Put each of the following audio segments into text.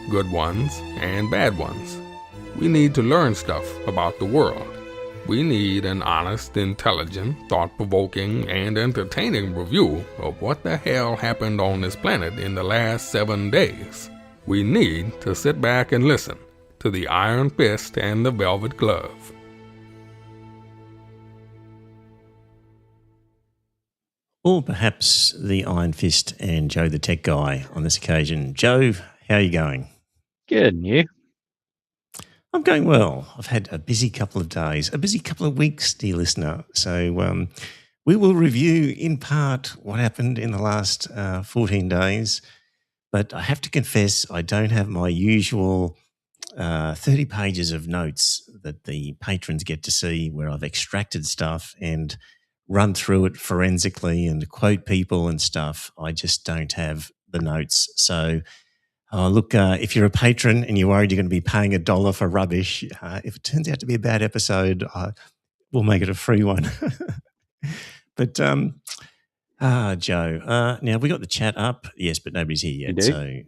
good ones and bad ones. We need to learn stuff about the world. We need an honest, intelligent, thought-provoking, and entertaining review of what the hell happened on this planet in the last 7 days. We need to sit back and listen to the Iron Fist and the Velvet Glove. Or perhaps the Iron Fist and Joe the Tech Guy on this occasion. Joe, how are you going? Good, and you? I'm going well. I've had a busy couple of days, a busy couple of weeks, dear listener. So we will review in part what happened in the last 14 days. But I have to confess, I don't have my usual 30 pages of notes that the patrons get to see where I've extracted stuff and run through it forensically and quote people and stuff. I just don't have the notes. So, look, if you're a patron and you're worried you're going to be paying $1 for rubbish, if it turns out to be a bad episode, we'll make it a free one. But, Joe, now we got the chat up, yes, but nobody's here yet. So,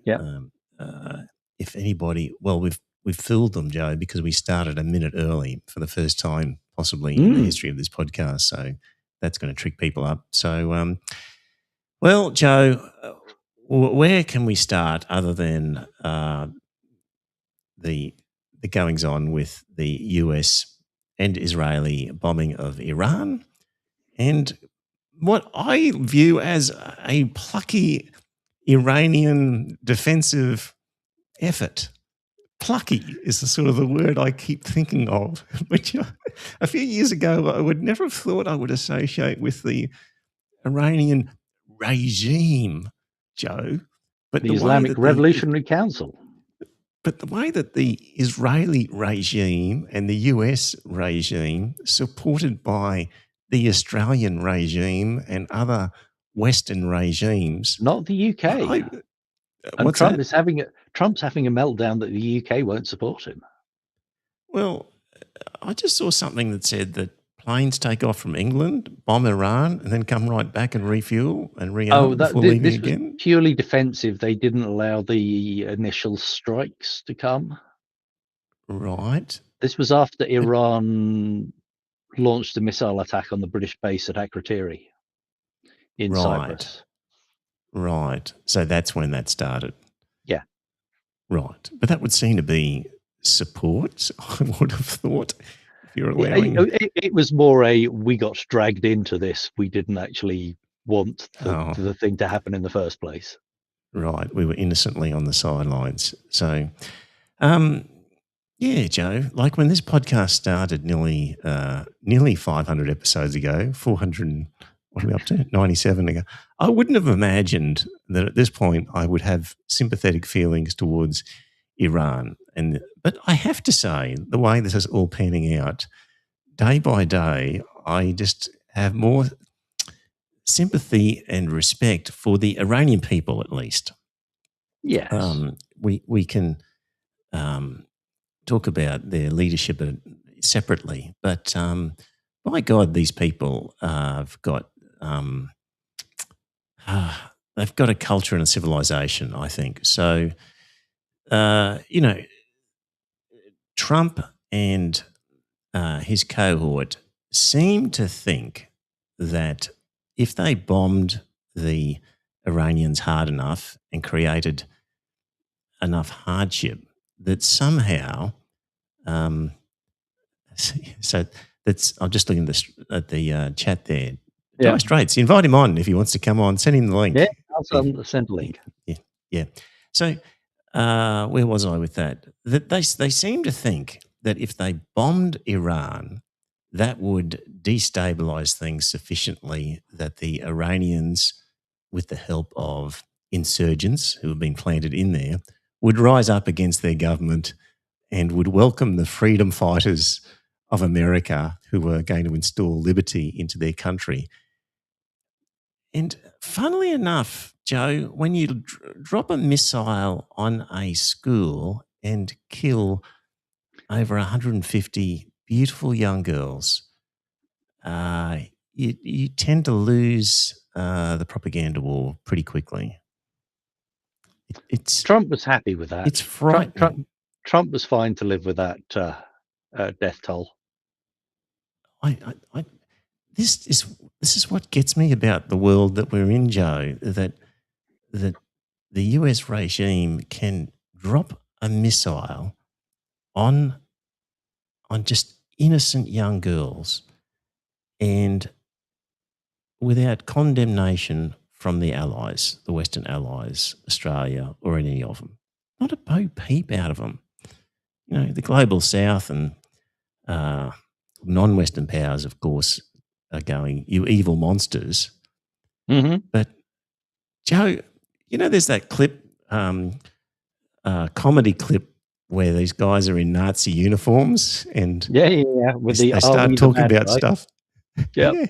if anybody, well, we've filled them, Joe, because we started a minute early for the first time possibly in the history of this podcast. So that's going to trick people up. So, well, Joe, where can we start other than the goings on with the US and Israeli bombing of Iran and what I view as a plucky Iranian defensive effort? Plucky is the sort of the word I keep thinking of. But a few years ago, I would never have thought I would associate with the Iranian regime, Joe. But the Islamic Revolutionary Council. But the way that the Israeli regime and the US regime, supported by the Australian regime and other Western regimes. Not the UK. Trump's having a meltdown that the UK won't support him. Well, I just saw something that said that planes take off from England, bomb Iran, and then come right back and refuel and rearm before leaving this again. Was purely defensive. They didn't allow the initial strikes to come. Right. This was after Iran launched a missile attack on the British base at Akrotiri in Cyprus. Right. So that's when that started. Yeah. Right. But that would seem to be support, I would have thought, if you're allowing... It was more we got dragged into this. We didn't actually want the thing to happen in the first place. Right. We were innocently on the sidelines. So, yeah, Joe, like when this podcast started nearly 500 episodes ago, 400, what are we up to? 97 ago. I wouldn't have imagined that at this point I would have sympathetic feelings towards Iran. But I have to say, the way this is all panning out, day by day, I just have more sympathy and respect for the Iranian people, at least. Yes. We can talk about their leadership separately, but my God, these people have got they've got a culture and a civilization, I think. So, Trump and his cohort seem to think that if they bombed the Iranians hard enough and created enough hardship, that somehow, so that's. I'm just looking at the chat there. Yeah. Dire Straits, invite him on if he wants to come on. Send him the link. Yeah, I'll send the link. Yeah. So where was I with that? That they seem to think that if they bombed Iran, that would destabilize things sufficiently that the Iranians, with the help of insurgents who have been planted in there, would rise up against their government and would welcome the freedom fighters of America who were going to install liberty into their country. And funnily enough, Joe, when you drop a missile on a school and kill over 150 beautiful young girls, you tend to lose the propaganda war pretty quickly. It's Trump was happy with that. it's frightening. Trump was fine to live with that death toll. I this is what gets me about the world that we're in, Joe. That the US regime can drop a missile on just innocent young girls, and without condemnation from the allies, the Western allies, Australia or any of them, not a bo peep out of them. You know, the global South and non-Western powers, of course, are going, "You evil monsters." Mm-hmm. But Joe, you know, there's that clip, comedy clip, where these guys are in Nazi uniforms and Yeah. With they start talking about stuff. Yep. Yeah.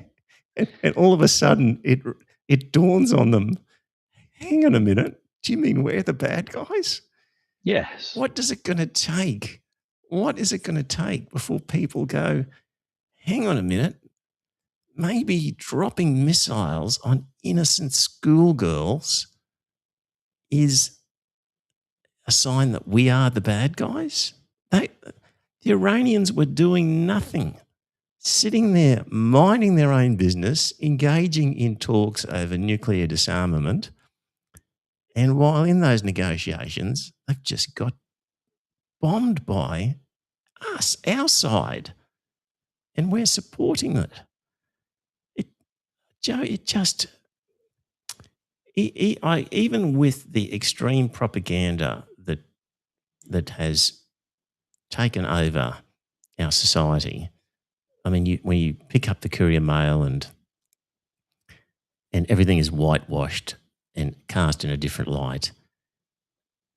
And all of a sudden it dawns on them, hang on a minute, do you mean we're the bad guys? Yes. What is it going to take? What is it going to take before people go, hang on a minute, maybe dropping missiles on innocent schoolgirls is a sign that we are the bad guys? The Iranians were doing nothing, sitting there, minding their own business, engaging in talks over nuclear disarmament. And while in those negotiations, they've just got bombed by us, our side, and we're supporting it. Joe, even with the extreme propaganda that has taken over our society, I mean, when you pick up the Courier Mail and everything is whitewashed and cast in a different light,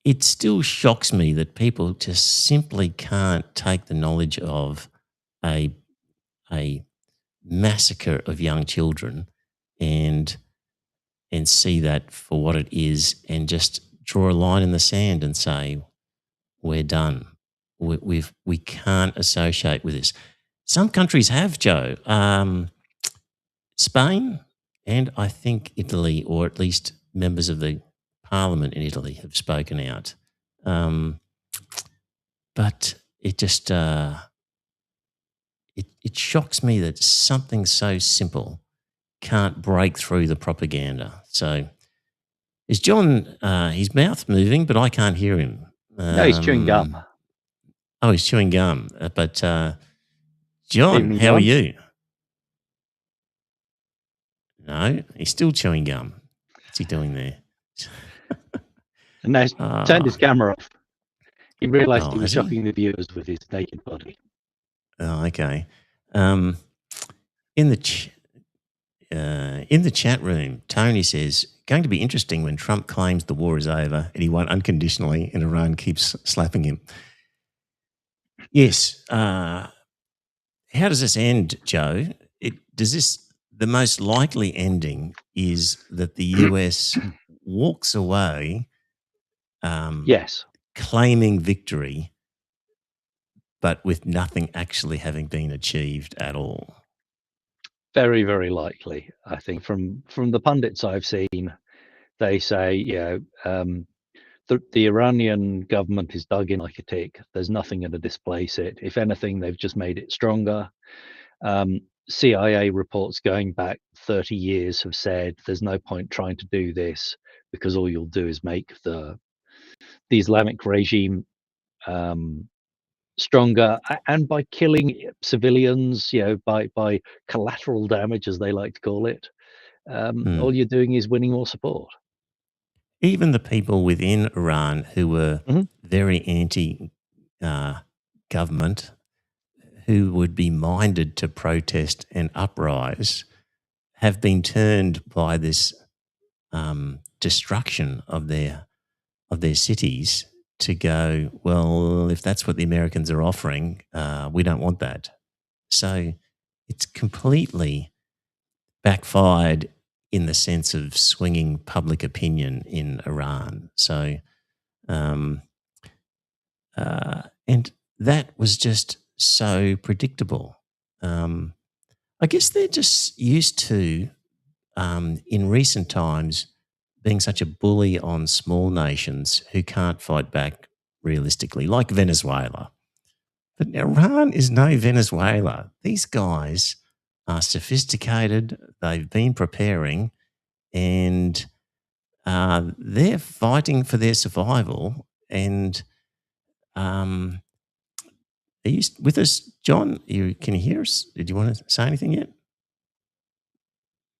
it still shocks me that people just simply can't take the knowledge of a massacre of young children and see that for what it is, and just draw a line in the sand and say, we're done. We can't associate with this. Some countries have, Joe. Spain and I think Italy, or at least members of the parliament in Italy, have spoken out. But it just it shocks me that something so simple can't break through the propaganda. So is John, his mouth moving, but I can't hear him. No, he's chewing gum. Oh, he's chewing gum. But John, Evening, how are John. you? No, he's still chewing gum. What's he doing there? And now he's turned his camera off. He realised he was has he? shocking the viewers with his naked body. Oh, okay. In the chat room, Tony says, going to be interesting when Trump claims the war is over and he won unconditionally and Iran keeps slapping him. Yes. How does this end, Joe? The most likely ending is that the US walks away Yes. claiming victory, but with nothing actually having been achieved at all. Very, very likely. I think from the pundits I've seen, they say, the Iranian government is dug in like a tick. There's nothing going to displace it. If anything, they've just made it stronger. CIA reports going back 30 years have said there's no point trying to do this because all you'll do is make the Islamic regime stronger, and by killing civilians, by collateral damage, as they like to call it, all you're doing is winning more support. Even the people within Iran who were very anti-government, who would be minded to protest and uprise, have been turned by this destruction of their cities to go, well, if that's what the Americans are offering, we don't want that. So it's completely backfired in the sense of swinging public opinion in Iran. So, and that was just so predictable. I guess they're just used to, in recent times, being such a bully on small nations who can't fight back realistically, like Venezuela. But Iran is no Venezuela. These guys are sophisticated, they've been preparing, and they're fighting for their survival. And are you with us, John? Can you hear us? Did you want to say anything yet?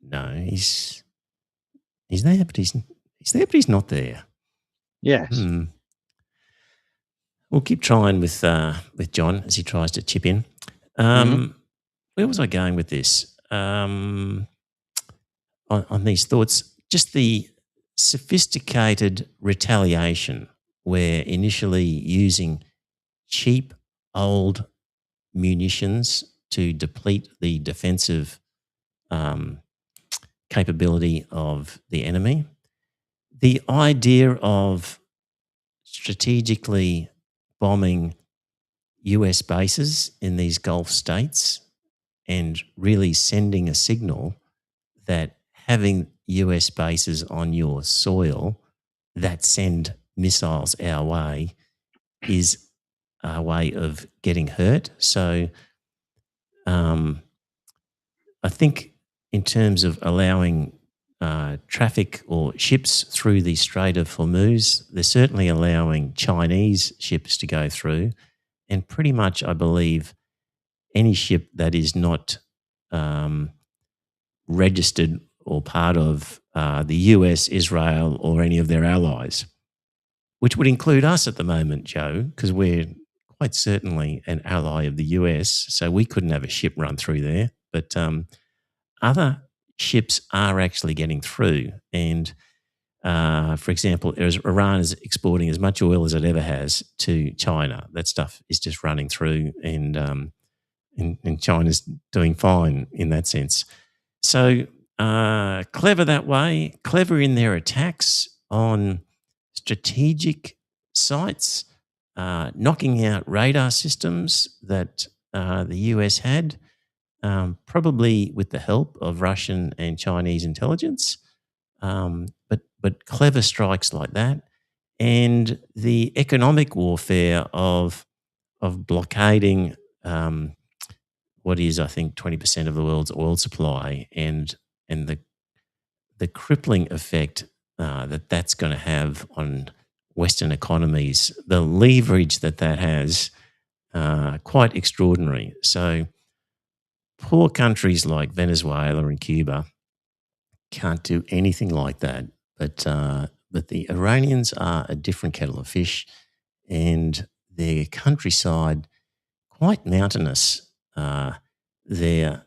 No, he's there, but he's there, but he's not there. Yes. We'll keep trying with John as he tries to chip in. Where was I going with this? On these thoughts, just the sophisticated retaliation where initially using cheap old munitions to deplete the defensive capability of the enemy. The idea of strategically bombing US bases in these Gulf states and really sending a signal that having US bases on your soil that send missiles our way is a way of getting hurt. So I think in terms of allowing traffic or ships through the Strait of Hormuz, they're certainly allowing Chinese ships to go through. And pretty much, I believe, any ship that is not registered or part of the US, Israel, or any of their allies, which would include us at the moment, Joe, because we're quite certainly an ally of the US, so we couldn't have a ship run through there. But other ships are actually getting through. And, for example, Iran is exporting as much oil as it ever has to China. That stuff is just running through, and China's doing fine in that sense. So clever that way, clever in their attacks on strategic sites, knocking out radar systems that the US had, probably with the help of Russian and Chinese intelligence, but clever strikes like that, and the economic warfare of blockading what is, I think, 20% of the world's oil supply, and the crippling effect that's going to have on Western economies, the leverage that has, quite extraordinary. So poor countries like Venezuela and Cuba can't do anything like that. But the Iranians are a different kettle of fish, and their countryside quite mountainous. They've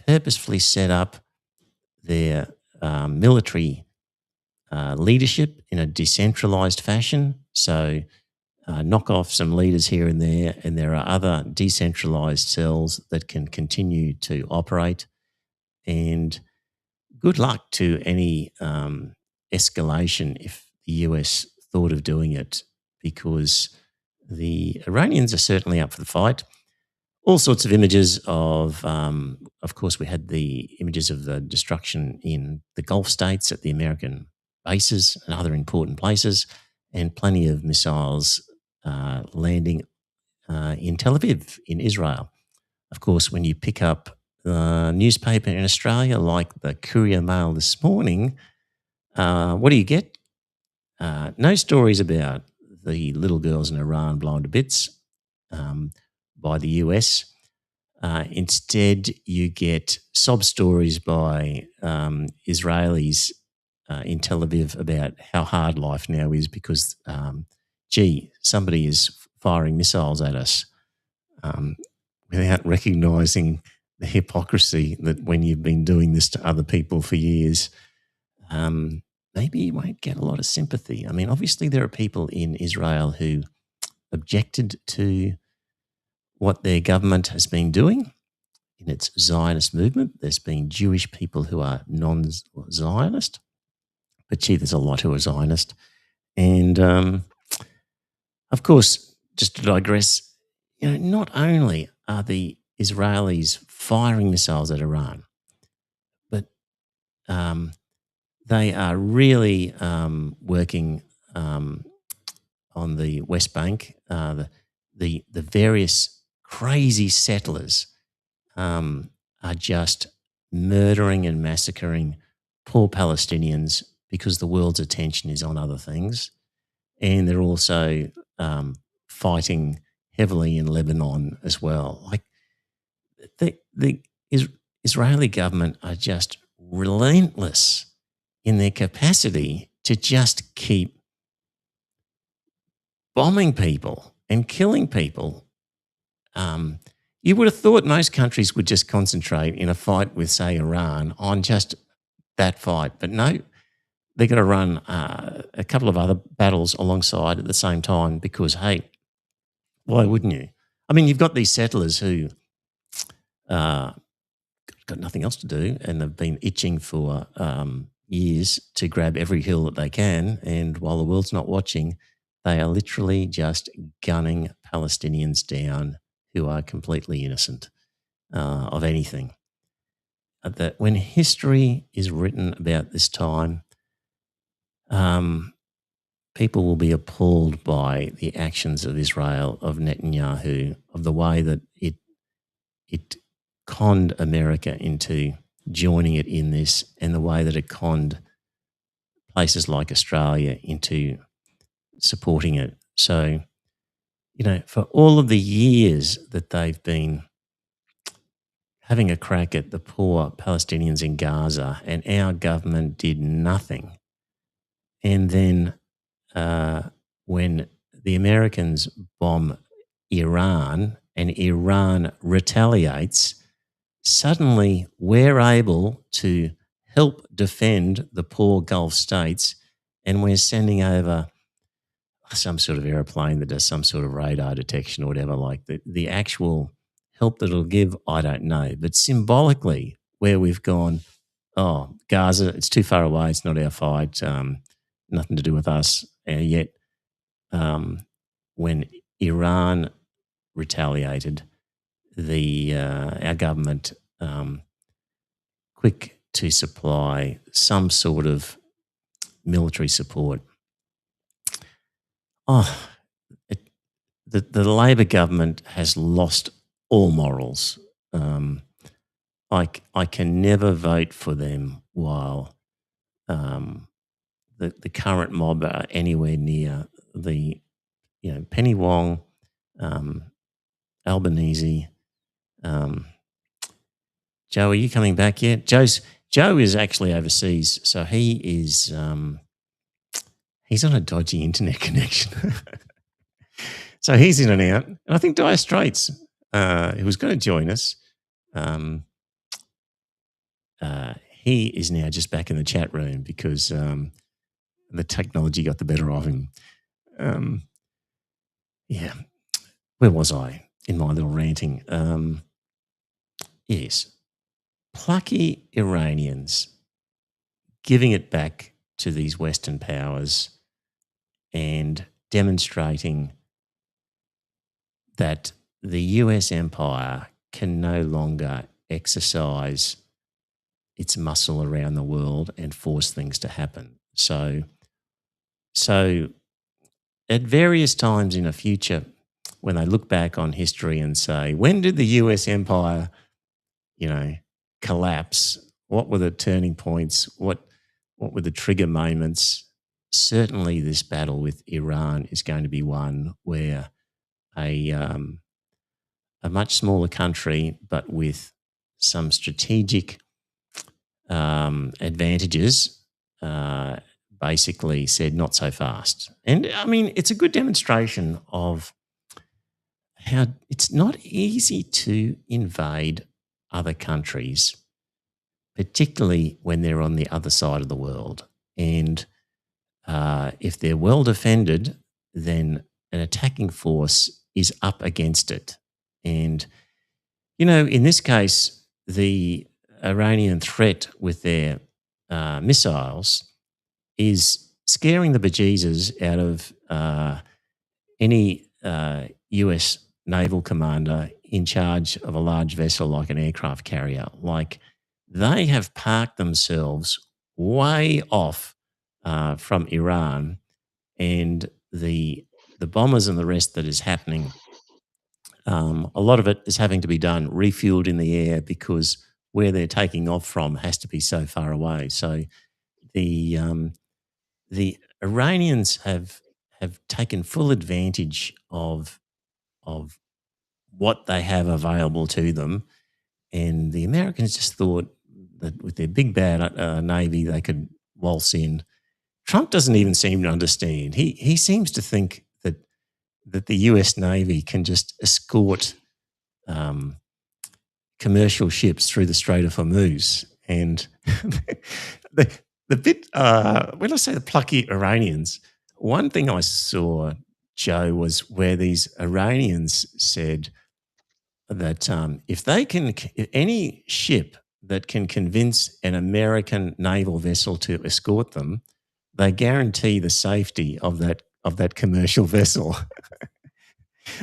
purposefully set up their military leadership in a decentralized fashion. So knock off some leaders here and there are other decentralized cells that can continue to operate. And good luck to any escalation if the US thought of doing it, because the Iranians are certainly up for the fight. All sorts of images of course, we had the images of the destruction in the Gulf states at the American bases and other important places, and plenty of missiles landing in Tel Aviv in Israel. Of course, when you pick up a newspaper in Australia like the Courier Mail this morning, what do you get? No stories about the little girls in Iran blown to bits by the US. Instead, you get sob stories by Israelis in Tel Aviv about how hard life now is because, somebody is firing missiles at us without recognising the hypocrisy that when you've been doing this to other people for years, maybe you won't get a lot of sympathy. I mean, obviously there are people in Israel who objected to what their government has been doing in its Zionist movement. There's been Jewish people who are non-Zionist, but there's a lot who are Zionist. And, of course, just to digress, not only are the Israelis firing missiles at Iran, but they are really working on the West Bank. The various crazy settlers are just murdering and massacring poor Palestinians because the world's attention is on other things, and they're also fighting heavily in Lebanon as well. Like the Israeli government are just relentless in their capacity to just keep bombing people and killing people. You would have thought most countries would just concentrate in a fight with, say, Iran on just that fight. But no, they're going to run a couple of other battles alongside at the same time because, hey, why wouldn't you? I mean, you've got these settlers who got nothing else to do and they've been itching for years to grab every hill that they can. And while the world's not watching, they are literally just gunning Palestinians down who are completely innocent of anything. That when history is written about this time, people will be appalled by the actions of Israel, of Netanyahu, of the way that it conned America into joining it in this, and the way that it conned places like Australia into supporting it. So, for all of the years that they've been having a crack at the poor Palestinians in Gaza, and our government did nothing. And then when the Americans bomb Iran and Iran retaliates, suddenly we're able to help defend the poor Gulf states, and we're sending over some sort of aeroplane that does some sort of radar detection or whatever. Like the actual help that it'll give, I don't know. But symbolically, where we've gone, oh, Gaza, it's too far away, it's not our fight, nothing to do with us. And yet, when Iran retaliated, our government quick to supply some sort of military support. The Labor government has lost all morals. I can never vote for them while the current mob are anywhere near the Penny Wong, Albanese. Joe, are you coming back yet? Joe is actually overseas, so he is he's on a dodgy internet connection. So he's in and out. And I think Dire Straits, who was going to join us, he is now just back in the chat room because the technology got the better of him. Yeah. Where was I in my little ranting? Yes. Plucky Iranians giving it back to these Western powers and demonstrating that the US empire can no longer exercise its muscle around the world and force things to happen. So at various times in the future, when they look back on history and say, when did the US empire, collapse? What were the turning points? What were the trigger moments? Certainly this battle with Iran is going to be one where a much smaller country, but with some strategic advantages, basically said not so fast. And I mean, it's a good demonstration of how it's not easy to invade other countries, particularly when they're on the other side of the world. And if they're well defended, then an attacking force is up against it. And, in this case, the Iranian threat with their missiles is scaring the bejesus out of any US naval commander in charge of a large vessel like an aircraft carrier. Like, they have parked themselves way off from Iran, and the bombers and the rest that is happening, a lot of it is having to be done refueled in the air because where they're taking off from has to be so far away. So the Iranians have taken full advantage of what they have available to them, and the Americans just thought that with their big bad navy they could waltz in. Trump doesn't even seem to understand. He seems to think that the US Navy can just escort commercial ships through the Strait of Hormuz. And the bit, when I say the plucky Iranians, one thing I saw, Joe, was where these Iranians said that if any ship that can convince an American naval vessel to escort them, they guarantee the safety of that commercial vessel.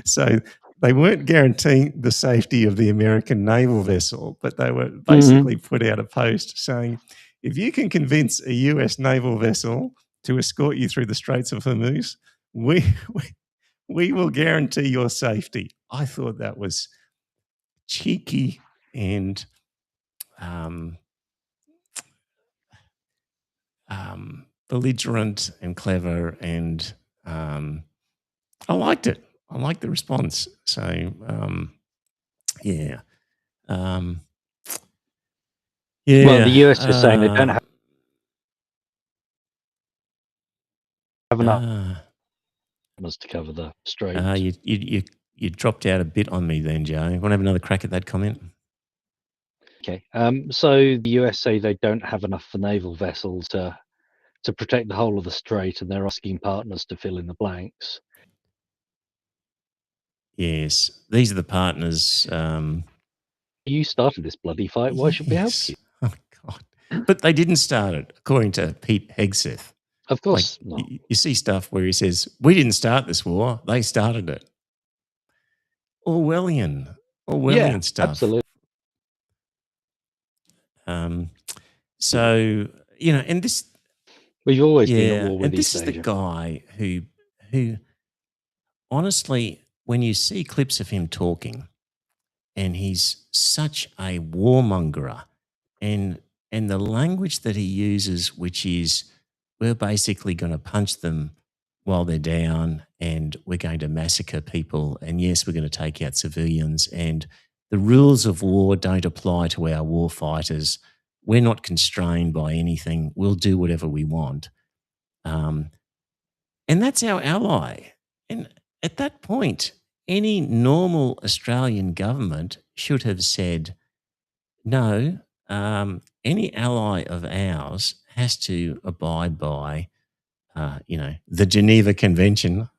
So they weren't guaranteeing the safety of the American naval vessel, but they were basically put out a post saying, if you can convince a US naval vessel to escort you through the Straits of Hormuz, we will guarantee your safety. I thought that was cheeky and belligerent and clever, and I liked it. I liked the response. So, yeah. Yeah. Well, the US is saying they don't have enough to cover the strait. You dropped out a bit on me then, Joe. Want to have another crack at that comment? Okay. So the US say they don't have enough for naval vessels to protect the whole of the strait, and they're asking partners to fill in the blanks. Yes, these are the partners. You started this bloody fight. Why should we help you? Oh, God. But they didn't start it, according to Pete Hegseth. Of course not. You see stuff where he says, we didn't start this war, they started it. Orwellian stuff. Absolutely. So, and this... We've always been at war with and this East is Asia. the guy who, honestly, when you see clips of him talking, and he's such a warmonger, and the language that he uses, which is, we're basically going to punch them while they're down, and we're going to massacre people, and yes, we're going to take out civilians, and the rules of war don't apply to our war fighters. We're not constrained by anything. We'll do whatever we want. And that's our ally. And at that point, any normal Australian government should have said, no, any ally of ours has to abide by, the Geneva Convention.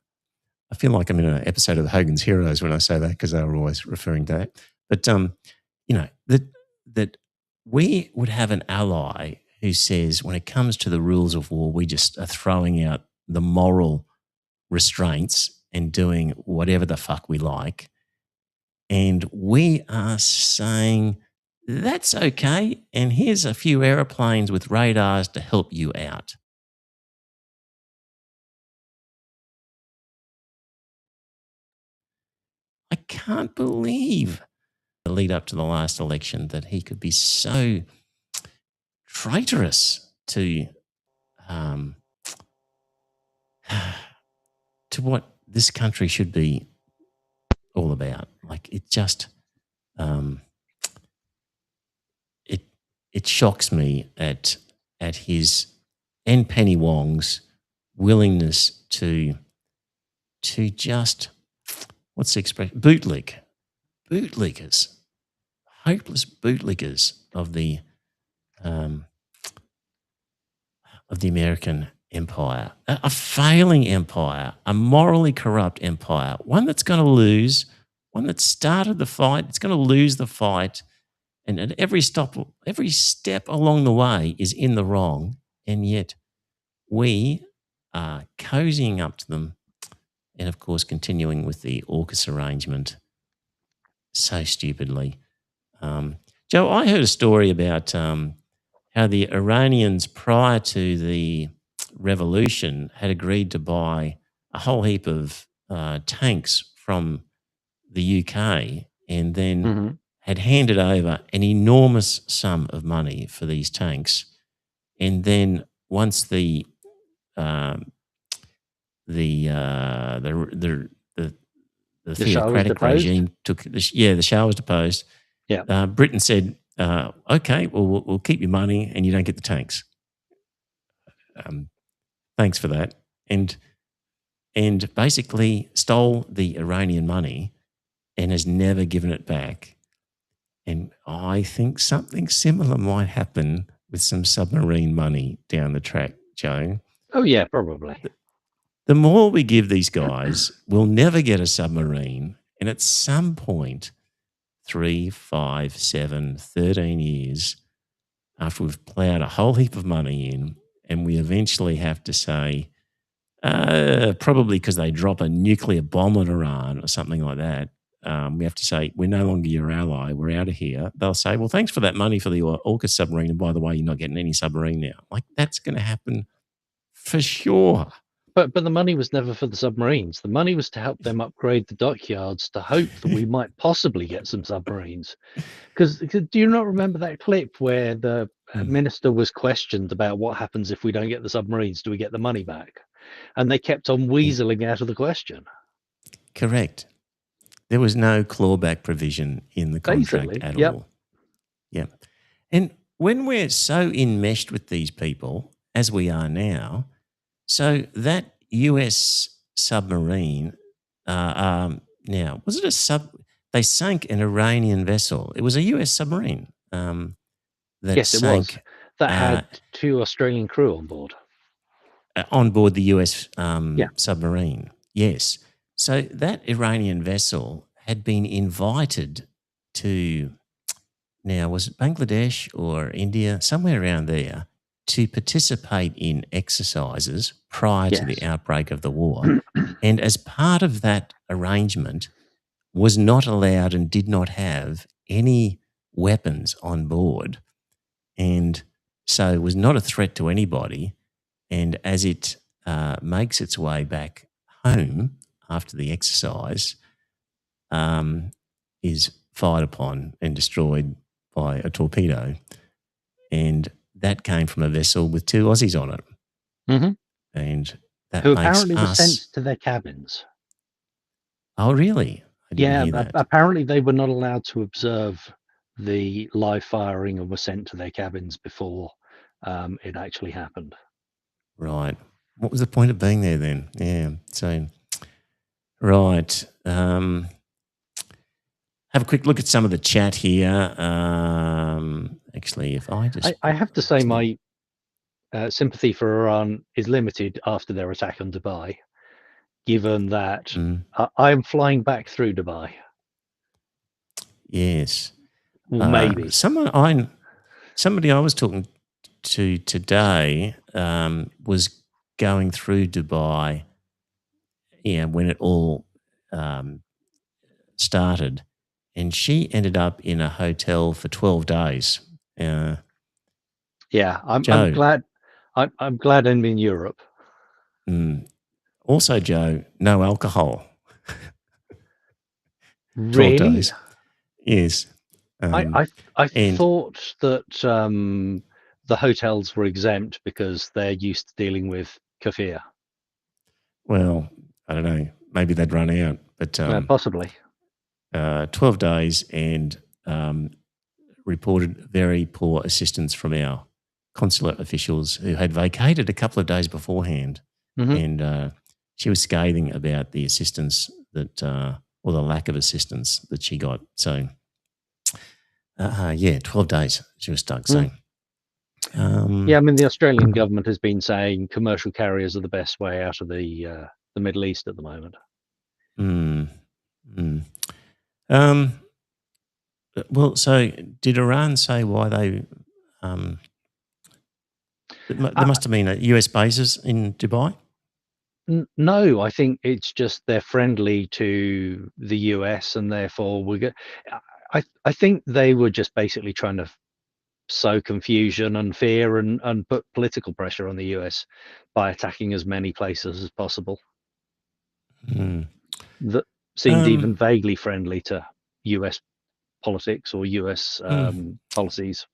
I feel like I'm in an episode of Hogan's Heroes when I say that, because they were always referring to that. But, that we would have an ally who says, when it comes to the rules of war, we just are throwing out the moral restraints and doing whatever the fuck we like. And we are saying, that's okay, and here's a few aeroplanes with radars to help you out. I can't believe the lead up to the last election that he could be so traitorous to what this country should be all about. Like, it just it shocks me at his and Penny Wong's willingness to just, what's the expression? Bootlickers, hopeless bootlickers of the American empire, a failing empire, a morally corrupt empire, one that's going to lose, one that started the fight, it's going to lose the fight, and at every step along the way is in the wrong, and yet we are cozying up to them, and of course continuing with the AUKUS arrangement so stupidly. Joe, I heard a story about how the Iranians prior to the revolution had agreed to buy a whole heap of tanks from the UK and then Hmm. had handed over an enormous sum of money for these tanks. And then once the um, the The Shah was theocratic deposed. regime the Shah was deposed. Yeah. Britain said, "Okay, well, we'll keep your money, and you don't get the tanks. Thanks for that." And basically stole the Iranian money and has never given it back. And I think something similar might happen with some submarine money down the track, Joe. Oh yeah, probably. The more we give these guys, we'll never get a submarine. And at some point, 3, 5, 7, 13 years after we've ploughed a whole heap of money in, and we eventually have to say, probably because they drop a nuclear bomb on Iran or something like that, we have to say, we're no longer your ally, we're out of here. They'll say, well, thanks for that money for the AUKUS submarine. And by the way, you're not getting any submarine now. Like, that's going to happen for sure. But the money was never for the submarines. The money was to help them upgrade the dockyards to hope that we might possibly get some submarines. Because do you not remember that clip where the minister was questioned about what happens if we don't get the submarines? Do we get the money back? And they kept on weaseling out of the question. Correct. There was no clawback provision in the contract Basically, at yep. all. Yeah. And when we're so enmeshed with these people, as we are now, so that US submarine, now, was it they sank an Iranian vessel. It was a US submarine that Yes, it was. sank That had 2 Australian crew on board. on board the US submarine. Yes. So that Iranian vessel had been invited to, now, was it Bangladesh or India, somewhere around there, to participate in exercises prior to the outbreak of the war. And as part of that arrangement, was not allowed and did not have any weapons on board. And so was not a threat to anybody. And as it makes its way back home after the exercise, is fired upon and destroyed by a torpedo. And that came from a vessel with 2 Aussies on it. Mm-hmm. And that Who makes apparently were us... sent to their cabins. Oh, really? I didn't hear that. Apparently they were not allowed to observe the live firing and were sent to their cabins before it actually happened. Right. What was the point of being there then? Yeah. So, right. Have a quick look at some of the chat here. Actually, if I just... I have to say my sympathy for Iran is limited after their attack on Dubai, given that I'm flying back through Dubai. Yes. Well, maybe. Somebody I was talking to today was going through Dubai when it all started, and she ended up in a hotel for 12 days. I'm glad I'm in Europe. Also, Joe, no alcohol. 12 really? days. Yes. I thought that the hotels were exempt because they're used to dealing with kafir. Well, I don't know. Maybe they'd run out, but possibly. 12 days and reported very poor assistance from our consulate officials who had vacated a couple of days beforehand, and she was scathing about the assistance that, or the lack of assistance that she got. So, 12 days she was stuck. So, the Australian government has been saying commercial carriers are the best way out of the Middle East at the moment. Well, so did Iran say why they? There must have been US bases in Dubai. No, I think it's just they're friendly to the US, and therefore I think they were just basically trying to sow confusion and fear and put political pressure on the US by attacking as many places as possible that seemed even vaguely friendly to US politics or US policies.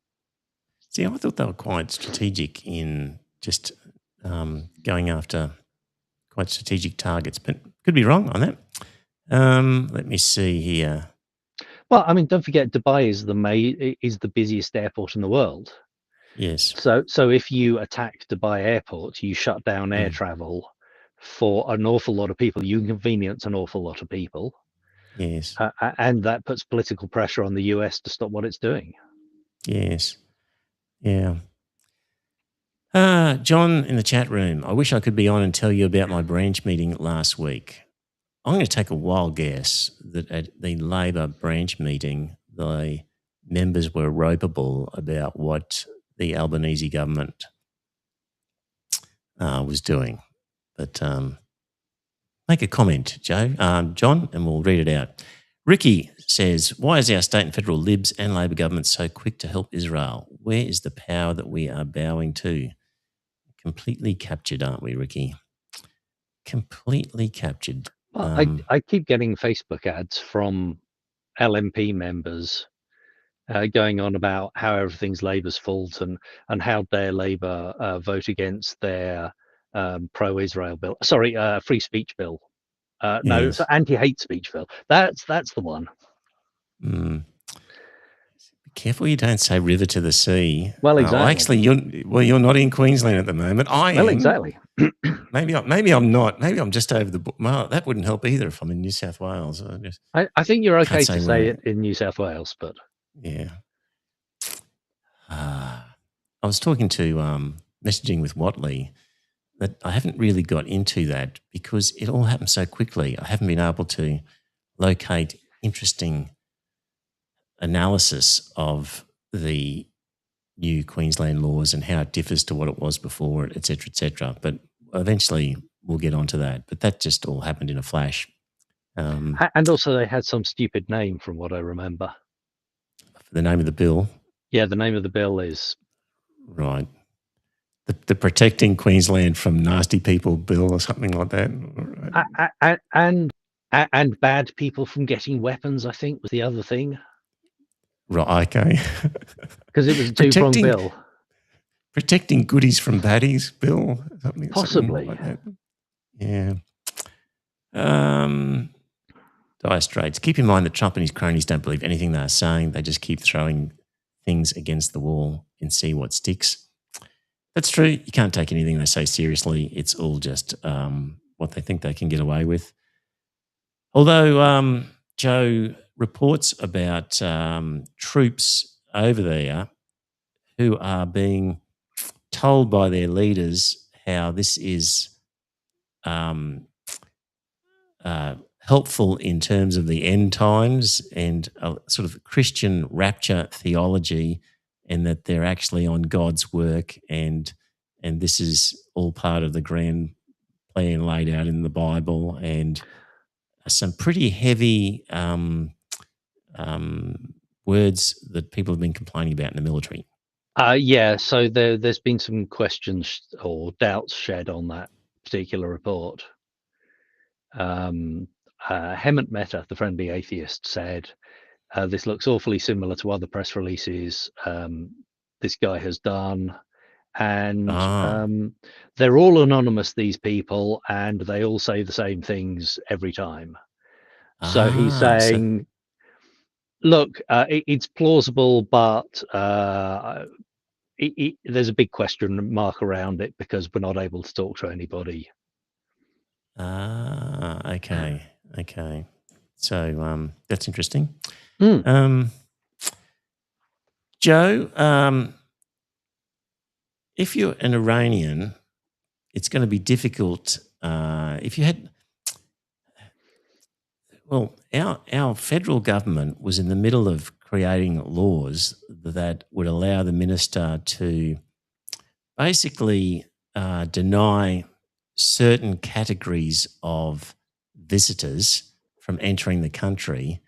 See, I thought they were quite strategic in just going after quite strategic targets, but could be wrong on that. Let me see here. Well, I mean, don't forget, Dubai is the busiest airport in the world. Yes. So if you attack Dubai airport, you shut down air travel for an awful lot of people. You inconvenience an awful lot of people. Yes. And that puts political pressure on the US to stop what it's doing. Yes. Yeah. John in the chat room, I wish I could be on and tell you about my branch meeting last week. I'm going to take a wild guess that at the Labor branch meeting, the members were ropeable about what the Albanese government was doing. But make a comment, John, and we'll read it out. Ricky says, why is our state and federal Libs and Labor government so quick to help Israel? Where is the power that we are bowing to? Completely captured, aren't we, Ricky? Completely captured. Well, I keep getting Facebook ads from LMP members going on about how everything's Labour's fault and how dare Labour vote against their pro-Israel bill. Sorry, free speech bill. No, it's anti-hate speech bill. That's the one. Be careful you don't say river to the sea. Well, exactly. Actually, you're not in Queensland at the moment. I am. Well, exactly. Maybe I'm not. Maybe I'm just over the. Well, that wouldn't help either if I'm in New South Wales. I think you're okay to say it in New South Wales, but yeah. I was talking to messaging with Watley that I haven't really got into that because it all happened so quickly. I haven't been able to locate interesting analysis of the new Queensland laws and how it differs to what it was before, et cetera, et cetera. But eventually we'll get onto that. But that just all happened in a flash. And also they had some stupid name from what I remember. For the name of the bill? Yeah, the name of the bill is... Right. The Protecting Queensland from Nasty People bill or something like that. And bad people from getting weapons, I think, was the other thing. Right, okay. Because it was a two-pronged bill. Protecting goodies from baddies bill? Possibly. Something like that. Yeah. Dire Straits. Keep in mind that Trump and his cronies don't believe anything they are saying. They just keep throwing things against the wall and see what sticks. That's true. You can't take anything they say seriously. It's all just what they think they can get away with. Although Joe reports about troops over there who are being told by their leaders how this is helpful in terms of the end times and a sort of Christian rapture theology, and that they're actually on God's work, and this is all part of the grand plan laid out in the Bible, and some pretty heavy words that people have been complaining about in the military. Yeah, so there's been some questions or doubts shed on that particular report. Hemant Mehta, the friendly atheist, said, this looks awfully similar to other press releases this guy has done. And they're all anonymous, these people, and they all say the same things every time. So he's saying, look, it's plausible, but there's a big question mark around it because we're not able to talk to anybody. Okay. So that's interesting. Joe, if you're an Iranian, it's going to be difficult. If you had, well, our federal government was in the middle of creating laws that would allow the minister to basically deny certain categories of visitors from entering the country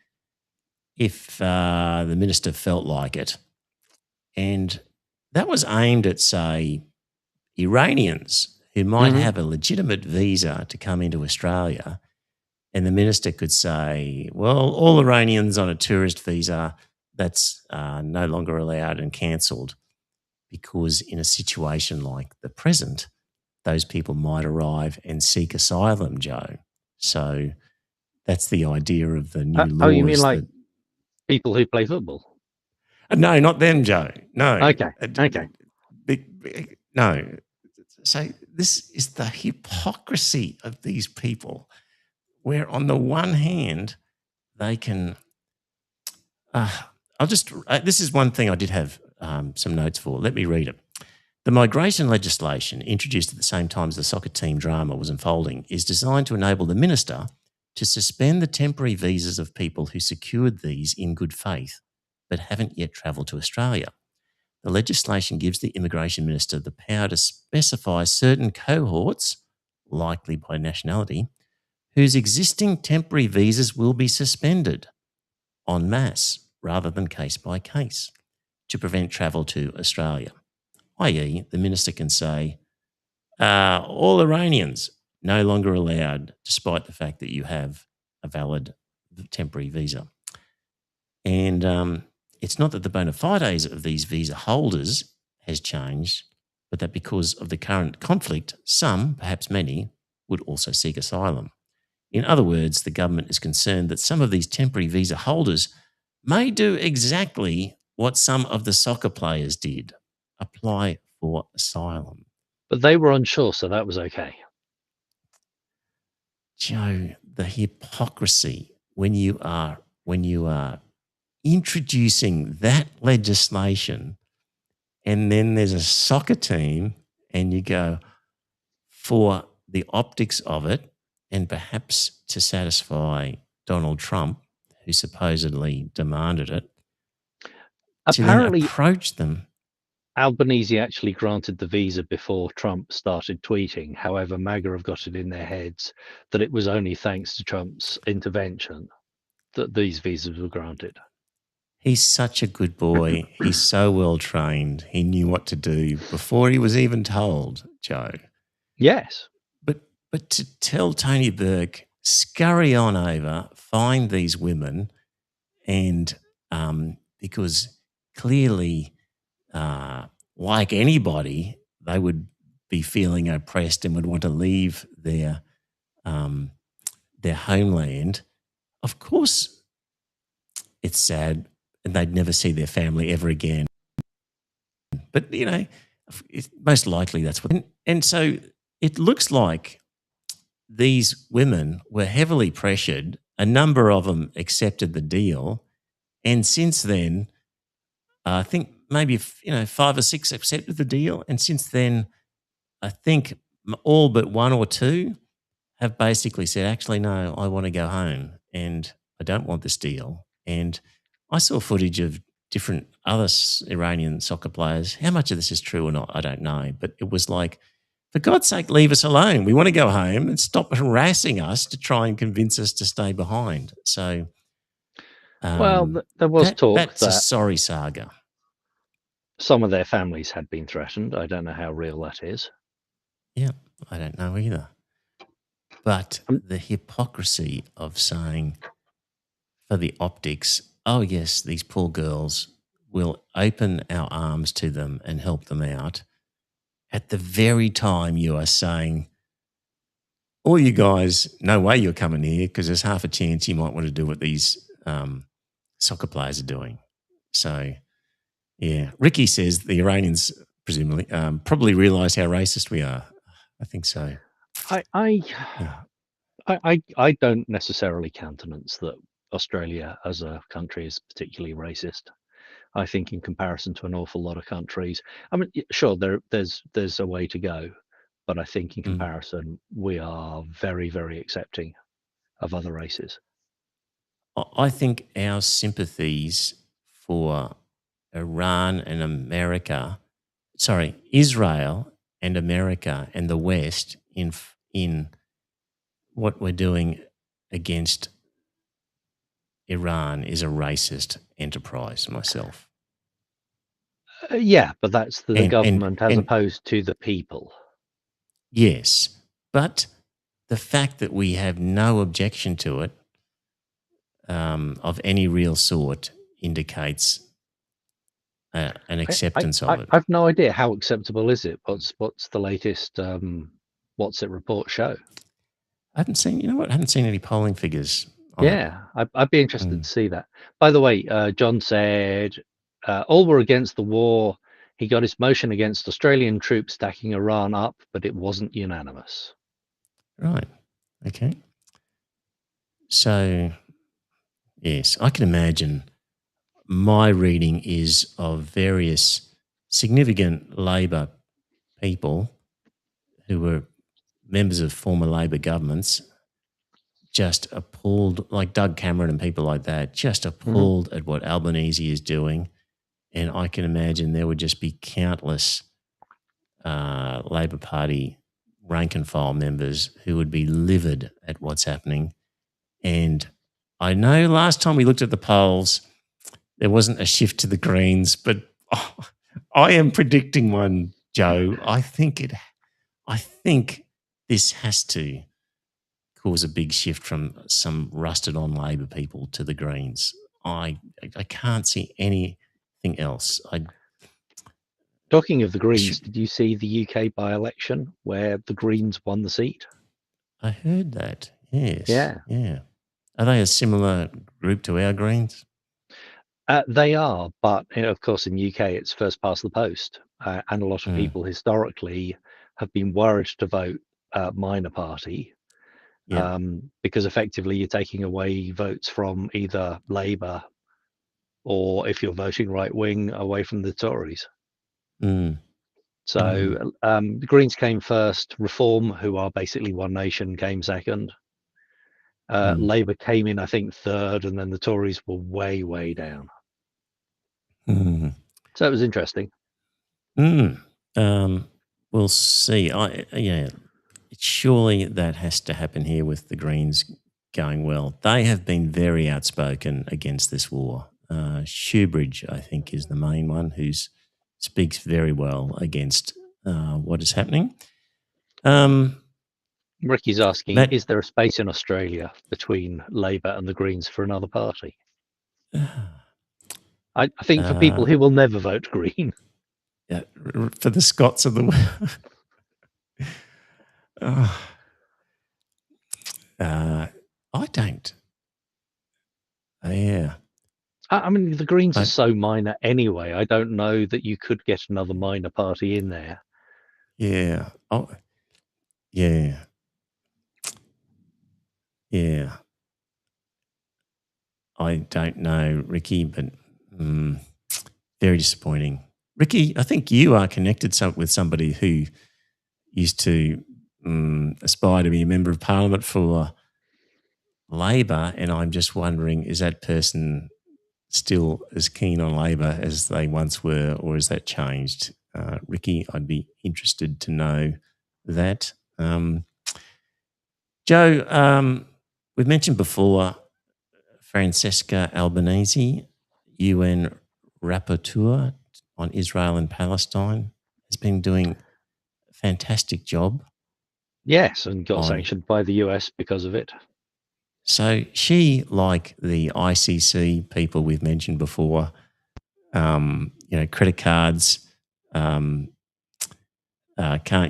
if the minister felt like it. And that was aimed at, say, Iranians who might have a legitimate visa to come into Australia, and the minister could say, well, all Iranians on a tourist visa, that's no longer allowed and cancelled, because in a situation like the present, those people might arrive and seek asylum, Joe. So that's the idea of the new laws. Oh, you mean like people who play football? No, not them, Joe. No. Okay. No. So this is the hypocrisy of these people, where on the one hand, they can this is one thing I did have some notes for. Let me read it. The migration legislation, introduced at the same time as the soccer team drama was unfolding, is designed to enable the minister to suspend the temporary visas of people who secured these in good faith but haven't yet travelled to Australia. The legislation gives the immigration minister the power to specify certain cohorts, likely by nationality, whose existing temporary visas will be suspended en masse rather than case by case to prevent travel to Australia. I.e., the minister can say, all Iranians no longer allowed, despite the fact that you have a valid temporary visa. And it's not that the bona fides of these visa holders has changed, but that because of the current conflict, some, perhaps many, would also seek asylum. In other words, the government is concerned that some of these temporary visa holders may do exactly what some of the soccer players did, apply for asylum. But they were unsure, so that was okay. Joe, the hypocrisy when you are introducing that legislation, and then there's a soccer team and you go for the optics of it, and perhaps to satisfy Donald Trump, who supposedly demanded it, apparently to then approach them. Albanese actually granted the visa before Trump started tweeting. However, MAGA have got it in their heads that it was only thanks to Trump's intervention that these visas were granted. He's such a good boy. He's so well trained. He knew what to do before he was even told, Joe. Yes. But to tell Tony Burke, scurry on over, find these women, and because clearly, like anybody, they would be feeling oppressed and would want to leave their homeland. Of course, it's sad, and they'd never see their family ever again. But, most likely that's what... And so it looks like these women were heavily pressured. A number of them accepted the deal. And since then, I think maybe 5 or 6 accepted the deal. And since then, I think all but 1 or 2 have basically said, actually, no, I want to go home and I don't want this deal. And I saw footage of different other Iranian soccer players. How much of this is true or not, I don't know. But it was like, for God's sake, leave us alone. We want to go home and stop harassing us to try and convince us to stay behind. So, there was talk that's that a sorry saga. some of their families had been threatened. I don't know how real that is. Yeah, I don't know either. But the hypocrisy of saying for the optics, oh, yes, these poor girls, will open our arms to them and help them out, at the very time you are saying, all you guys, no way you're coming here because there's half a chance you might want to do what these soccer players are doing. So, yeah, Ricky says the Iranians presumably probably realise how racist we are. I think so. I don't necessarily countenance that Australia as a country is particularly racist. I think in comparison to an awful lot of countries, I mean, sure, there's a way to go, but I think in comparison, we are very, very accepting of other races. I think our sympathies for Israel and America and America and the West in what we're doing against Iran is a racist enterprise myself. Yeah, but that's the And- government as and- opposed to the people. Yes, but the fact that we have no objection to it of any real sort indicates an acceptance of it. I've no idea how acceptable is it. What's the latest What's it report show? I haven't seen. You know what? I haven't seen any polling figures. On it. Yeah, I'd be interested to see that. By the way, John said all were against the war. He got his motion against Australian troops stacking Iran up, but it wasn't unanimous. Right. Okay. So, yes, I can imagine my reading is of various significant Labor people who were members of former Labor governments just appalled, like Doug Cameron and people like that, just appalled at what Albanese is doing. And I can imagine there would just be countless Labor Party rank and file members who would be livid at what's happening. And I know last time we looked at the polls, there wasn't a shift to the Greens, but I am predicting one, Joe. I think this has to cause a big shift from some rusted on Labor people to the Greens. I can't see anything else. Talking of the Greens, did you see the UK by-election where the Greens won the seat? I heard that. Yes. Yeah. Yeah. Are they a similar group to our Greens? They are, but of course in the UK it's first past the post, and a lot of people historically have been worried to vote minor party, because effectively you're taking away votes from either Labour or, if you're voting right wing, away from the Tories. So the Greens came first. Reform, who are basically One Nation, came second. Labour came in, I think, third, and then the Tories were way, way down. So it was interesting. We'll see. Surely that has to happen here with the Greens going well. They have been very outspoken against this war. Shoebridge, I think, is the main one who speaks very well against what is happening. Ricky's asking, is there a space in Australia between Labour and the Greens for another party? I think for people who will never vote Green. Yeah, for the Scots of the world. I don't. Yeah. I mean, the Greens are so minor anyway. I don't know that you could get another minor party in there. Yeah. Oh, yeah. Yeah. I don't know, Ricky, but very disappointing. Ricky, I think you are connected with somebody who used to aspire to be a member of Parliament for Labor, and I'm just wondering, is that person still as keen on Labor as they once were, or has that changed? Ricky, I'd be interested to know that. Joe, we've mentioned before Francesca Albanese, UN rapporteur on Israel and Palestine, has been doing a fantastic job. Yes, and got sanctioned by the US because of it. So she, like the ICC people we've mentioned before, credit cards, can't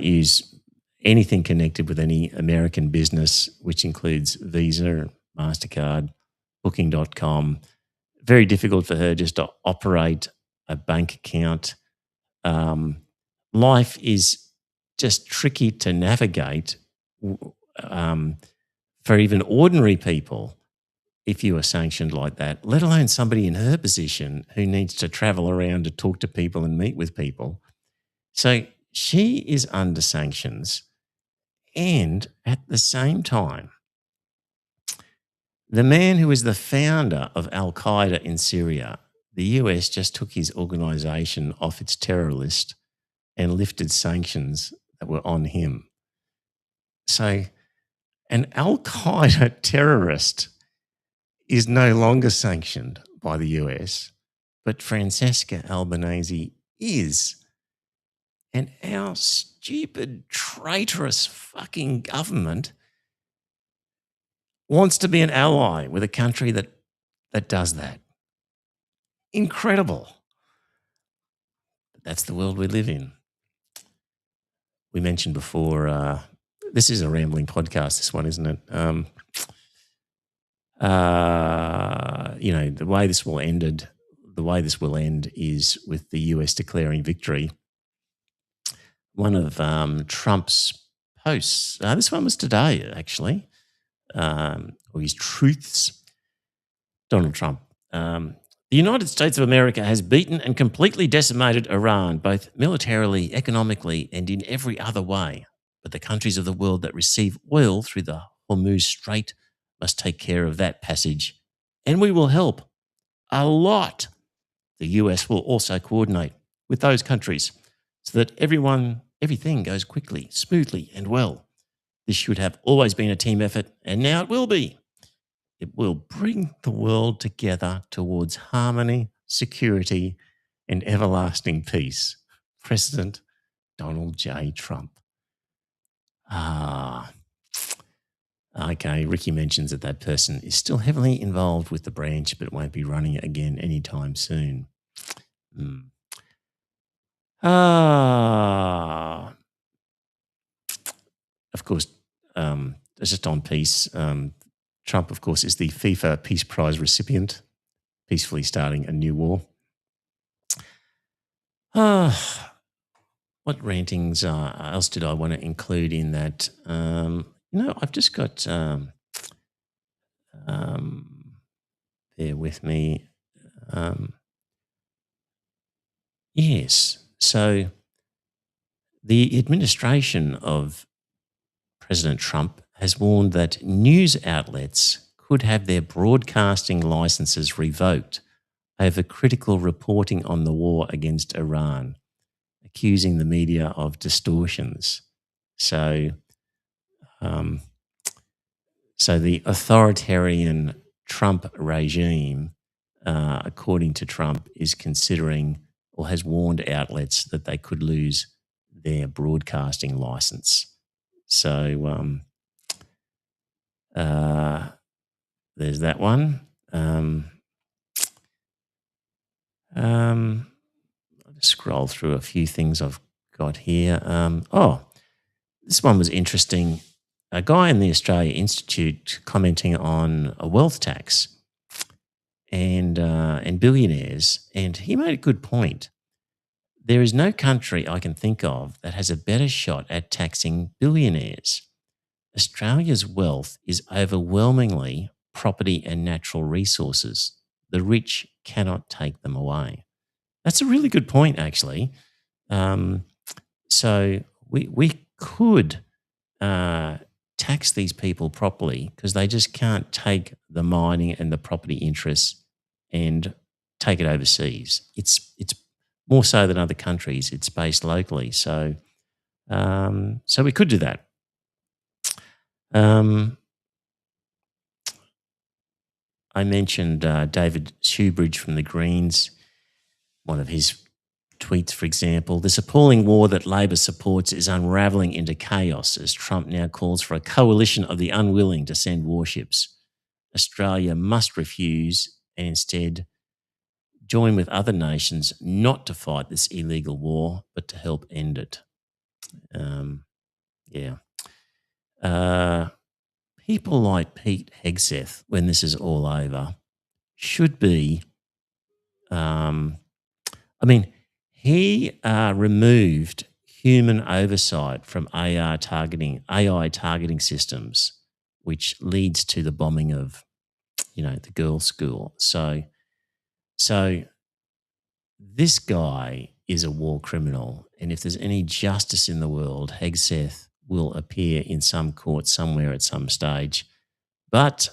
use anything connected with any American business, which includes Visa, MasterCard, Booking.com. Very difficult for her just to operate a bank account. Life is just tricky to navigate for even ordinary people if you are sanctioned like that, let alone somebody in her position who needs to travel around to talk to people and meet with people. So she is under sanctions, and at the same time, the man who is the founder of Al-Qaeda in Syria, the US just took his organisation off its terror list and lifted sanctions that were on him. So an Al-Qaeda terrorist is no longer sanctioned by the US, but Francesca Albanese is. And our stupid, traitorous fucking government wants to be an ally with a country that does that. Incredible. But that's the world we live in. We mentioned before, this is a rambling podcast, this one, isn't it? The way this will end is with the US declaring victory. One of Trump's posts, this one was today actually, or his truths, Donald Trump. The United States of America has beaten and completely decimated Iran, both militarily, economically, and in every other way. But the countries of the world that receive oil through the Hormuz Strait must take care of that passage, and we will help a lot. The US will also coordinate with those countries so that everything goes quickly, smoothly, and well. This should have always been a team effort, and now it will be. It will bring the world together towards harmony, security, and everlasting peace. President Donald J. Trump. Okay, Ricky mentions that person is still heavily involved with the branch but won't be running it again anytime soon. Of course, just on peace, Trump, of course, is the FIFA Peace Prize recipient, peacefully starting a new war. What rantings else did I want to include in that? I've just got, bear with me. Yes, so the administration of President Trump has warned that news outlets could have their broadcasting licenses revoked over critical reporting on the war against Iran, accusing the media of distortions. So the authoritarian Trump regime, according to Trump, is considering or has warned outlets that they could lose their broadcasting license. So there's that one. I'll just scroll through a few things I've got here. This one was interesting. A guy in the Australia Institute commenting on a wealth tax and billionaires, and he made a good point. There is no country I can think of that has a better shot at taxing billionaires. Australia's wealth is overwhelmingly property and natural resources. The rich cannot take them away. That's a really good point, actually. So we could tax these people properly because they just can't take the mining and the property interests and take it overseas. It's more so than other countries. It's based locally. So we could do that. I mentioned David Shoebridge from the Greens, one of his tweets, for example. This appalling war that Labor supports is unravelling into chaos as Trump now calls for a coalition of the unwilling to send warships. Australia must refuse and instead join with other nations not to fight this illegal war, but to help end it. People like Pete Hegseth, when this is all over, should be, he removed human oversight from AI targeting systems, which leads to the bombing of, the girls' school. So this guy is a war criminal, and if there's any justice in the world, Hegseth will appear in some court somewhere at some stage, but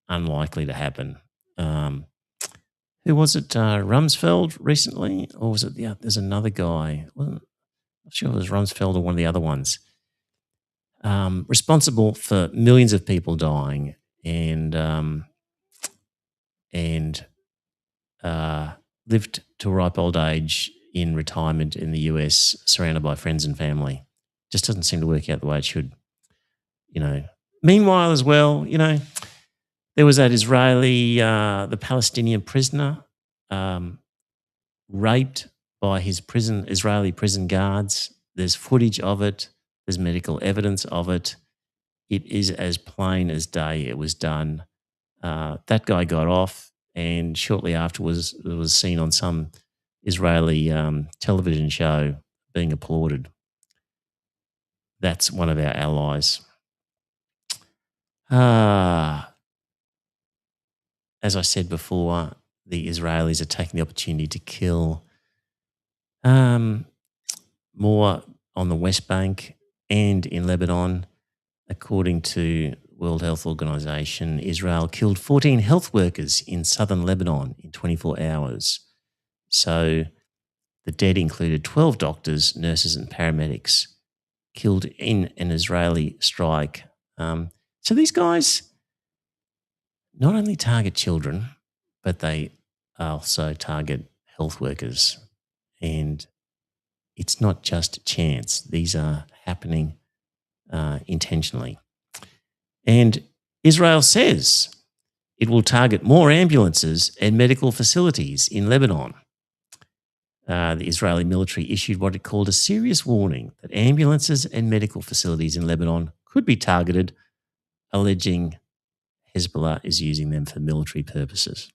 unlikely to happen. Who was it? Rumsfeld recently, or was it? There's another guy. I'm not sure if it was Rumsfeld or one of the other ones. Responsible for millions of people dying and lived to a ripe old age in retirement in the US, surrounded by friends and family. Just doesn't seem to work out the way it should. Meanwhile, as well, there was that the Palestinian prisoner raped by his Israeli prison guards. There's footage of it. There's medical evidence of it. It is as plain as day it was done. That guy got off, and shortly afterwards it was seen on some Israeli television show being applauded. That's one of our allies. As I said before, the Israelis are taking the opportunity to kill more on the West Bank and in Lebanon. According to World Health Organization, Israel killed 14 health workers in southern Lebanon in 24 hours. So the dead included 12 doctors, nurses and paramedics killed in an Israeli strike. So these guys not only target children, but they also target health workers. And it's not just chance. These are happening intentionally. And Israel says it will target more ambulances and medical facilities in Lebanon. The Israeli military issued what it called a serious warning that ambulances and medical facilities in Lebanon could be targeted, alleging Hezbollah is using them for military purposes.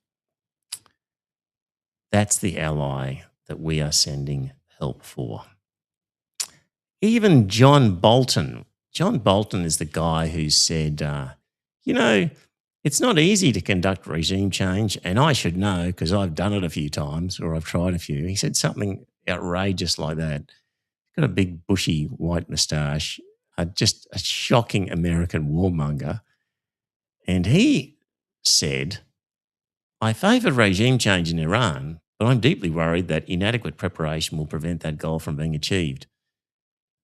That's the ally that we are sending help for. Even John Bolton is the guy who said, it's not easy to conduct regime change, and I should know because I've done it a few times, or I've tried a few. He said something outrageous like that. He's got a big bushy white moustache, just a shocking American warmonger. And he said, I favour regime change in Iran, but I'm deeply worried that inadequate preparation will prevent that goal from being achieved.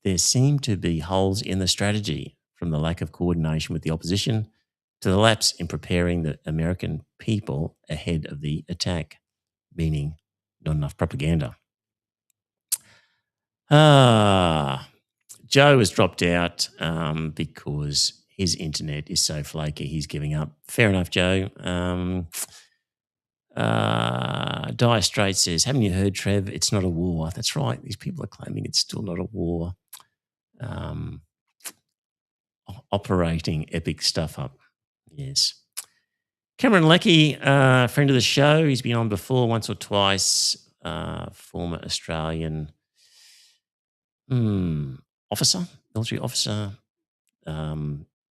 There seem to be holes in the strategy, from the lack of coordination with the opposition to the lapse in preparing the American people ahead of the attack, meaning not enough propaganda. Joe has dropped out because his internet is so flaky he's giving up. Fair enough, Joe. Dire Straits says, haven't you heard, Trev? It's not a war. That's right. These people are claiming it's still not a war. Operating epic stuff up. Yes. Cameron Leckie, friend of the show. He's been on before once or twice. Former Australian military officer,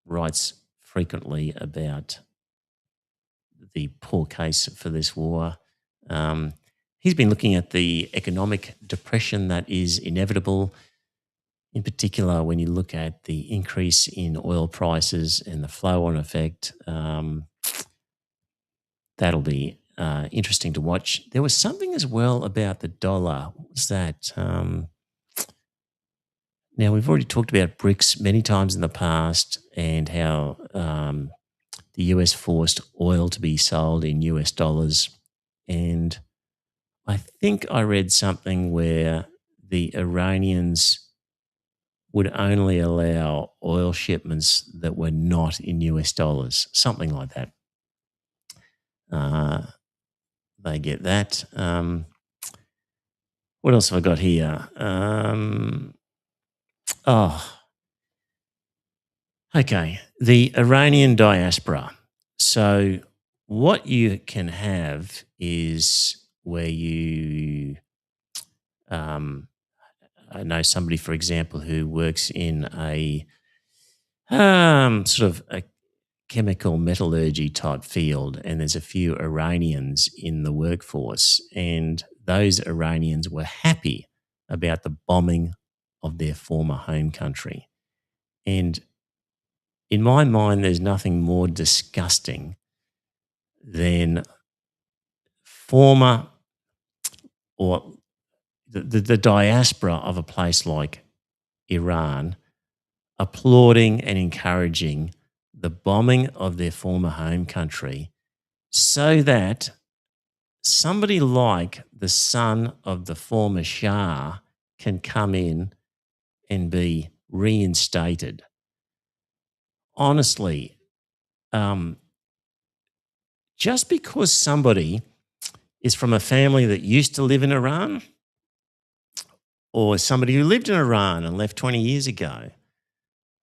writes frequently about the poor case for this war. He's been looking at the economic depression that is inevitable, in particular when you look at the increase in oil prices and the flow-on effect. That'll be interesting to watch. There was something as well about the dollar. What was that? Now, we've already talked about BRICS many times in the past and how the US forced oil to be sold in US dollars. And I think I read something where the Iranians would only allow oil shipments that were not in US dollars, something like that. They get that. What else have I got here? Okay. The Iranian diaspora. So what you can have is where you, I know somebody, for example, who works in a sort of a chemical metallurgy type field, and there's a few Iranians in the workforce, and those Iranians were happy about the bombing of their former home country. And in my mind, there's nothing more disgusting than former or the diaspora of a place like Iran applauding and encouraging the bombing of their former home country so that somebody like the son of the former Shah can come in and be reinstated. Honestly, just because somebody is from a family that used to live in Iran, or somebody who lived in Iran and left 20 years ago,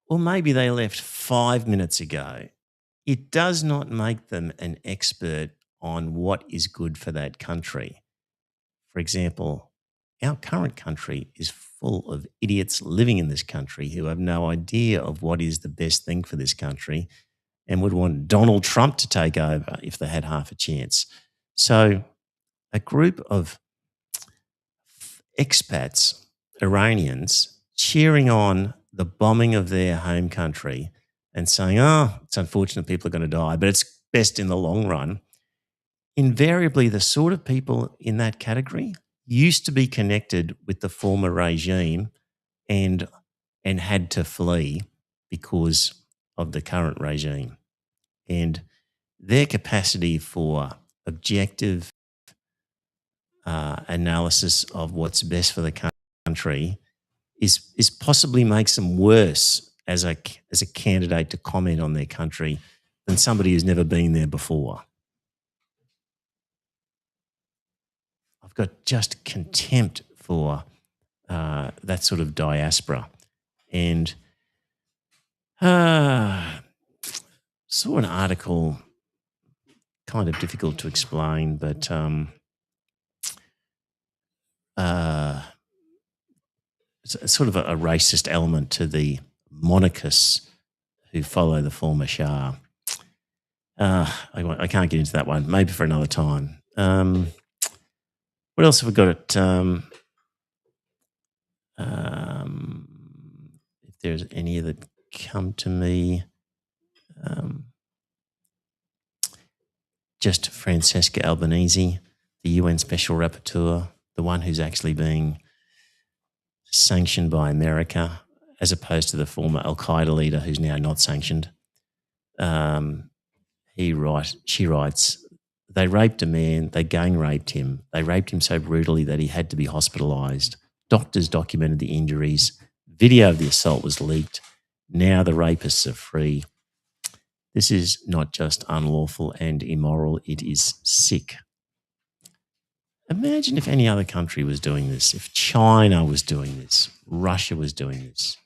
or maybe they left 5 minutes ago, it does not make them an expert on what is good for that country. For example, our current country is full of idiots living in this country who have no idea of what is the best thing for this country and would want Donald Trump to take over if they had half a chance. So a group of expats, Iranians, cheering on the bombing of their home country and saying, oh, it's unfortunate people are going to die, but it's best in the long run. Invariably, the sort of people in that category used to be connected with the former regime and had to flee because of the current regime. And their capacity for objective analysis of what's best for the country is possibly makes them worse as a candidate to comment on their country than somebody who's never been there before. I've got just contempt for that sort of diaspora. And saw an article, kind of difficult to explain, but it's sort of a racist element to the monarchists who follow the former Shah. I can't get into that one. Maybe for another time. What else have we got? If there's any that come to me, just Francesca Albanese, the UN Special Rapporteur, the one who's actually being sanctioned by America, as opposed to the former Al-Qaeda leader who's now not sanctioned. She writes, they raped a man, they gang raped him. They raped him so brutally that he had to be hospitalised. Doctors documented the injuries. Video of the assault was leaked. Now the rapists are free. This is not just unlawful and immoral, it is sick. Imagine if any other country was doing this, if China was doing this, Russia was doing this.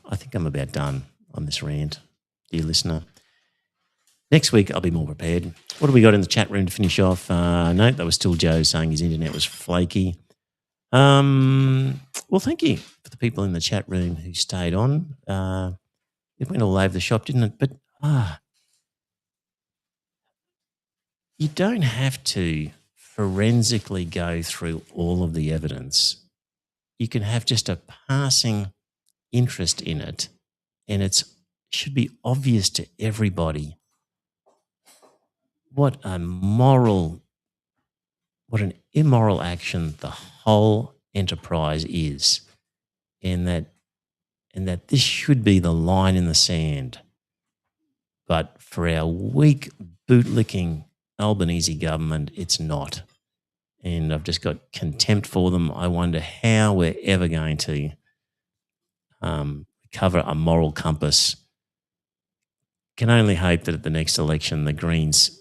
I think I'm about done on this rant, dear listener. Next week, I'll be more prepared. What have we got in the chat room to finish off? No, that was still Joe saying his internet was flaky. Well, thank you for the people in the chat room who stayed on. It went all over the shop, didn't it? But you don't have to forensically go through all of the evidence. You can have just a passing interest in it, and it should be obvious to everybody what an immoral action the whole enterprise is, and that this should be the line in the sand. But for our weak, bootlicking Albanese government, it's not. And I've just got contempt for them. I wonder how we're ever going to recover a moral compass. Can only hope that at the next election the Greens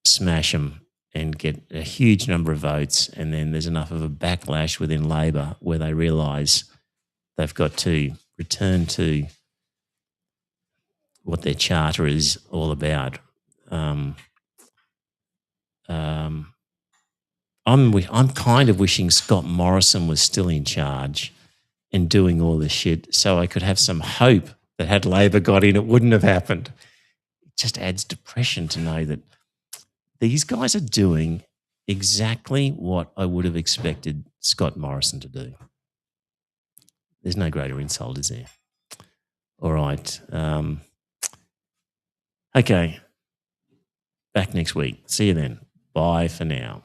smash them and get a huge number of votes, and then there's enough of a backlash within Labor where they realise they've got to return to what their charter is all about. I'm kind of wishing Scott Morrison was still in charge and doing all this shit so I could have some hope that had Labor got in, it wouldn't have happened. It just adds depression to know that these guys are doing exactly what I would have expected Scott Morrison to do. There's no greater insult, is there? All right. Okay. Back next week. See you then. Bye for now.